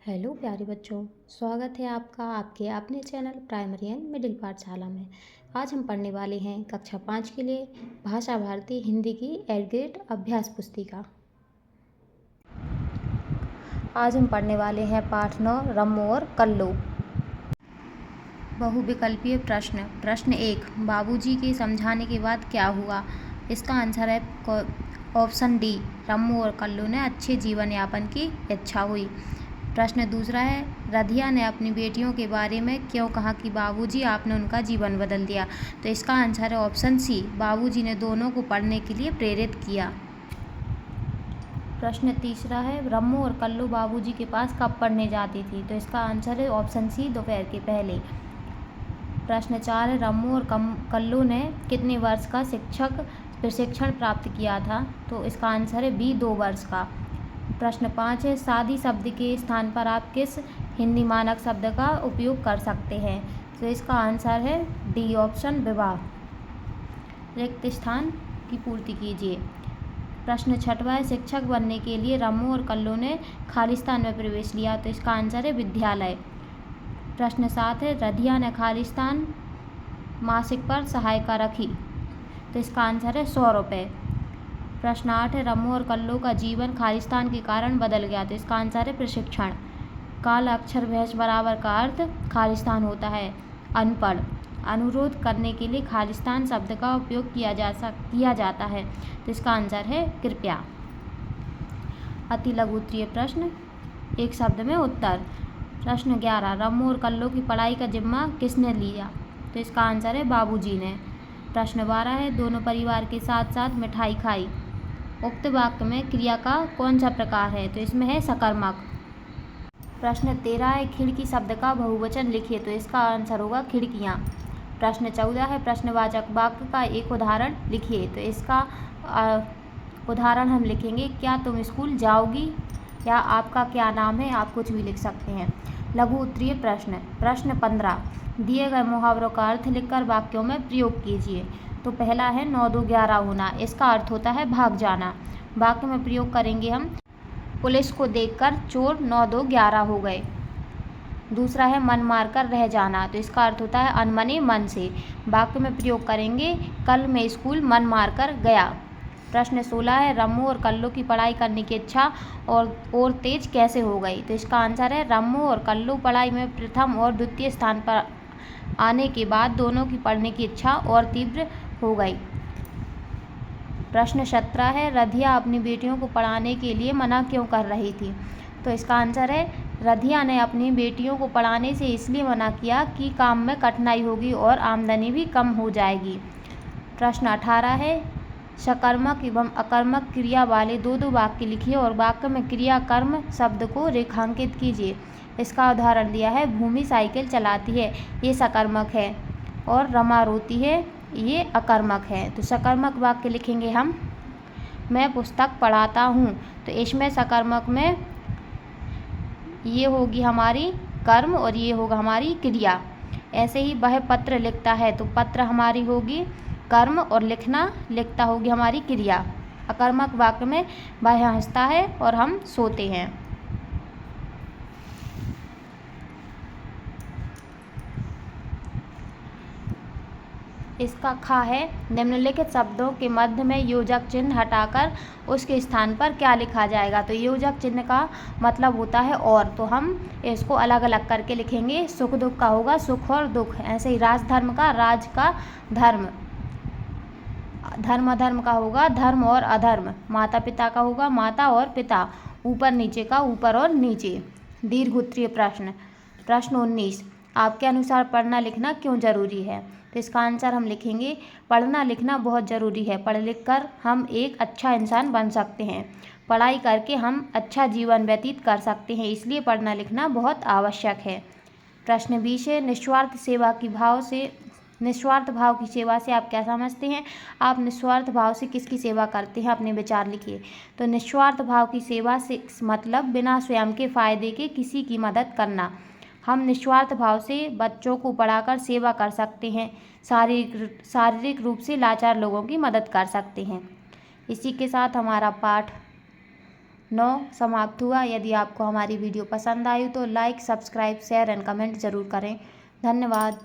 Hello प्यारे बच्चों, स्वागत है आपका आपके अपने चैनल प्राइमरी एंड मिडिल पाठशाला में। आज हम पढ़ने वाले हैं कक्षा 5 के लिए भाषा भारती हिंदी की एड ग्रेड अभ्यास पुस्तिका। आज हम पढ़ने वाले हैं पाठ 9 रम्मो और कल्लो। बहुविकल्पीय प्रश्न। प्रश्न 1, बाबूजी के समझाने के बाद क्या हुआ? इसका आंसर है ऑप्शन डी, रम्मो और कल्लो ने अच्छे जीवन यापन की इच्छा हुई। प्रश्न दूसरा है, रधिया ने अपनी बेटियों के बारे में क्यों कहा कि बाबूजी आपने उनका जीवन बदल दिया? तो इसका आंसर है ऑप्शन सी, बाबूजी ने दोनों को पढ़ने के लिए प्रेरित किया। प्रश्न तीसरा है, रम्मो और कल्लो बाबूजी के पास कब पढ़ने जाती थी? तो इसका आंसर है ऑप्शन सी, दोपहर के पहले। प्रश्न 4 है, रम्मो और कल्लो ने कितने वर्ष का शिक्षक प्रशिक्षण प्राप्त किया था? तो इसका आंसर है बी, 2 वर्ष का। प्रश्न 5 है, शादी शब्द के स्थान पर आप किस हिंदी मानक शब्द का उपयोग कर सकते हैं? तो इसका आंसर है डी ऑप्शन, विवाह। रिक्त स्थान की पूर्ति कीजिए। प्रश्न 6 है, शिक्षक बनने के लिए रम्मो और कल्लो ने खालिस्तान में प्रवेश लिया। तो इसका आंसर है विद्यालय। प्रश्न 7 है, रधिया ने खालिस्तान मासिक पर सहायता रखी। तो इसका आंसर है 100 रुपये। प्रश्न 8 है, रम्मो और कल्लो का जीवन खालिस्तान के कारण बदल गया। तो इसका आंसर है प्रशिक्षण। काल अक्षर भैंस बराबर का अर्थ खालिस्तान होता है अनपढ़। अनुरोध करने के लिए खालिस्तान शब्द का उपयोग किया जाता है। तो इसका आंसर है कृपया। अति लघु उत्तरीय प्रश्न, एक शब्द में उत्तर। प्रश्न 11, रम्मो और कल्लो की पढ़ाई का जिम्मा किसने लिया? तो इसका आंसर है बाबूजी ने। प्रश्न 12 है, दोनों परिवार के साथ साथ मिठाई खाई। उक्त वाक्य में क्रिया का कौन सा प्रकार है? तो इसमें है सकर्मक। प्रश्न 13 है, खिड़की शब्द का बहुवचन लिखिए। तो इसका आंसर होगा खिड़कियाँ। प्रश्न 14 है, प्रश्नवाचक वाक्य का एक उदाहरण लिखिए। तो इसका उदाहरण हम लिखेंगे, क्या तुम स्कूल जाओगी? या आपका क्या नाम है? आप कुछ भी लिख सकते हैं। लघु उत्तरीय प्रश्न। प्रश्न 15, दिए गए मुहावरों का अर्थ लिखकर वाक्यों में प्रयोग कीजिए। तो पहला है 9 2 11 होना। इसका अर्थ होता है भाग जाना। वाक्य में प्रयोग करेंगे हम, पुलिस को देखकर चोर 9 2 11 हो गए। दूसरा है मन मारकर रह जाना। तो इसका अर्थ होता है अनमने मन से। वाक्य में प्रयोग करेंगे, कल मैं स्कूल मन मारकर गया। प्रश्न 16 है, रम्मो और कल्लो की पढ़ाई करने की इच्छा और तेज कैसे हो गई? तो इसका आंसर है, रम्मो और कल्लो पढ़ाई में प्रथम और द्वितीय स्थान पर आने के बाद दोनों की पढ़ने की इच्छा और तीव्र हो गई। प्रश्न 17 है, रधिया अपनी बेटियों को पढ़ाने के लिए मना क्यों कर रही थी? तो इसका आंसर है, रधिया ने अपनी बेटियों को पढ़ाने से इसलिए मना किया कि काम में कठिनाई होगी और आमदनी भी कम हो जाएगी। प्रश्न 18 है, सकर्मक एवं अकर्मक क्रिया वाले 2 वाक्य लिखिए और वाक्य में क्रिया कर्म शब्द को रेखांकित कीजिए। इसका उदाहरण दिया है, भूमि साइकिल चलाती है, ये सकर्मक है, और रमा रोती है, ये अकर्मक है। तो सकर्मक वाक्य लिखेंगे हम, मैं पुस्तक पढ़ाता हूँ। तो इसमें सकर्मक में ये होगी हमारी कर्म और ये होगा हमारी क्रिया। ऐसे ही वह पत्र लिखता है, तो पत्र हमारी होगी कर्म और लिखता होगी हमारी क्रिया। अकर्मक वाक्य में वह हंसता है और हम सोते हैं। इसका खा है, निम्नलिखित शब्दों के मध्य में योजक चिन्ह हटाकर उसके स्थान पर क्या लिखा जाएगा? तो योजक चिन्ह का मतलब होता है और, तो हम इसको अलग अलग करके लिखेंगे। सुख दुख का होगा सुख और दुख। ऐसे ही राजधर्म का राज का धर्म, धर्म अधर्म का होगा धर्म और अधर्म। माता पिता का होगा माता और पिता। ऊपर नीचे का ऊपर और नीचे। दीर्घ उत्तरीय प्रश्न। प्रश्न 19, आपके अनुसार पढ़ना लिखना क्यों जरूरी है? तो इसका आंसर हम लिखेंगे, पढ़ना लिखना बहुत ज़रूरी है। पढ़ लिख कर हम एक अच्छा इंसान बन सकते हैं। पढ़ाई करके हम अच्छा जीवन व्यतीत कर सकते हैं, इसलिए पढ़ना लिखना बहुत आवश्यक है। प्रश्न 20 है, निस्वार्थ भाव की सेवा से आप क्या समझते हैं? आप निस्वार्थ भाव से किसकी सेवा करते हैं? अपने विचार लिखिए। तो निस्वार्थ भाव की सेवा से मतलब बिना स्वयं के फायदे के किसी की मदद करना। हम निस्वार्थ भाव से बच्चों को पढ़ाकर सेवा कर सकते हैं, शारीरिक रूप से लाचार लोगों की मदद कर सकते हैं। इसी के साथ हमारा पाठ 9 समाप्त हुआ। यदि आपको हमारी वीडियो पसंद आई तो like, subscribe, share and comment ज़रूर करें। धन्यवाद।